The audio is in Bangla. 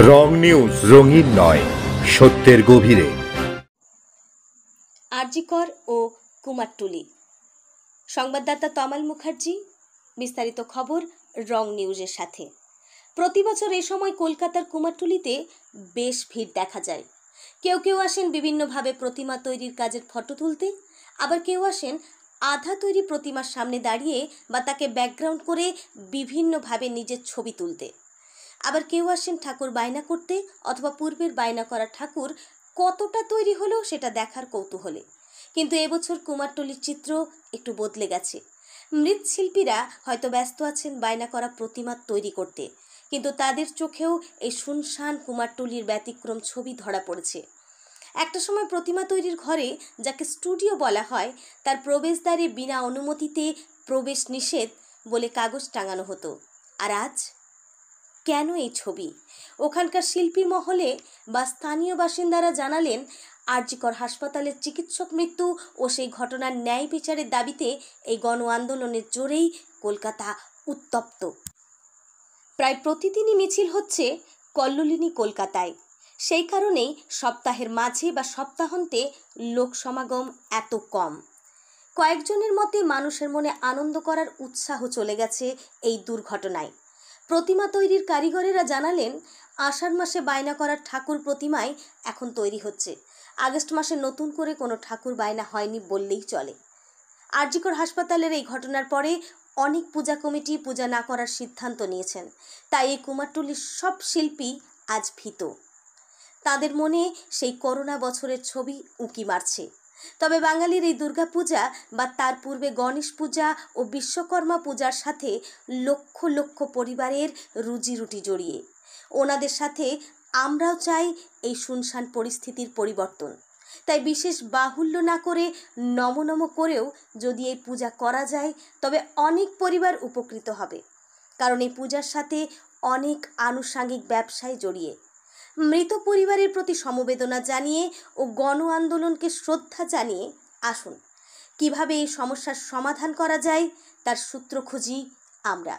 রং নিউজ, রঙিন নয়, সত্যের গভীরে। আরজিকর ও কুমারটুলি। সংবাদদাতা তমাল মুখার্জি। বিস্তারিত খবর রং নিউজের সাথে। প্রতি বছর এ সময় কলকাতার কুমারটুলিতে বেশ ভিড় দেখা যায়। কেউ কেউ আসেন বিভিন্নভাবে প্রতিমা তৈরির কাজের ফটো তুলতে, আবার কেউ আসেন আধা তৈরি প্রতিমার সামনে দাঁড়িয়ে বা তাকে ব্যাকগ্রাউন্ড করে বিভিন্নভাবে নিজের ছবি তুলতে। আবার কেউ আসেন ঠাকুর বায়না করতে, অথবা পূর্বের বায়না করা ঠাকুর কতটা তৈরি হলো সেটা দেখার কৌতূহলে। কিন্তু এবছর কুমারটুলির চিত্র একটু বদলে গেছে। মৃৎশিল্পীরা হয়তো ব্যস্ত আছেন বায়না করা প্রতিমা তৈরি করতে, কিন্তু তাদের চোখেও এই শুনশান কুমারটুলির ব্যতিক্রম ছবি ধরা পড়েছে। একটা সময় প্রতিমা তৈরির ঘরে, যাকে স্টুডিও বলা হয়, তার প্রবেশদ্বারে বিনা অনুমতিতে প্রবেশ নিষেধ বলে কাগজ টাঙানো হতো। আর আজ কেন এই ছবি? ওখানকার শিল্পী মহলে বা স্থানীয় বাসিন্দারা জানালেন, আরজিকর হাসপাতালের চিকিৎসক মৃত্যু ও সেই ঘটনার ন্যায় বিচারের দাবিতে এই গণ আন্দোলনের জোরেই কলকাতা উত্তপ্ত। প্রায় প্রতিদিনই মিছিল হচ্ছে কল্লোলিনী কলকাতায়। সেই কারণেই সপ্তাহের মাঝে বা সপ্তাহান্তে লোক সমাগম এত কম। কয়েকজনের মতে মানুষের মনে আনন্দ করার উৎসাহ চলে গেছে এই দুর্ঘটনায়। প্রতিমা তৈরির কারিগরেরা জানালেন, আষাঢ় মাসে বায়না করার ঠাকুর প্রতিমায় এখন তৈরি হচ্ছে। আগস্ট মাসে নতুন করে কোনো ঠাকুর বায়না হয়নি বললেই চলে। আরজিকর হাসপাতালের এই ঘটনার পরে অনেক পূজা কমিটি পূজা না করার সিদ্ধান্ত নিয়েছেন। তাই এই কুমারটুলির সব শিল্পী আজ ভীত। তাদের মনে সেই করোনা বছরের ছবি উঁকি মারছে। তবে বাঙালির এই দুর্গাপূজা বা তার পূর্বে গণেশ পূজা ও বিশ্বকর্মা পূজার সাথে লক্ষ লক্ষ পরিবারের রুজি রুটি জড়িয়ে। ওনাদের সাথে আমরাও চাই এই শুনশান পরিস্থিতির পরিবর্তন। তাই বিশেষ বাহুল্য না করে নম করেও যদি এই পূজা করা যায়, তবে অনেক পরিবার উপকৃত হবে। কারণ এই পূজার সাথে অনেক আনুষাঙ্গিক ব্যবসায় জড়িয়ে। মৃত পরিবারের প্রতি সমবেদনা জানিয়ে ও গণ আন্দোলনকে শ্রদ্ধা জানিয়ে আসুন কিভাবে এই সমস্যার সমাধান করা যায় তার সূত্র খুঁজি আমরা।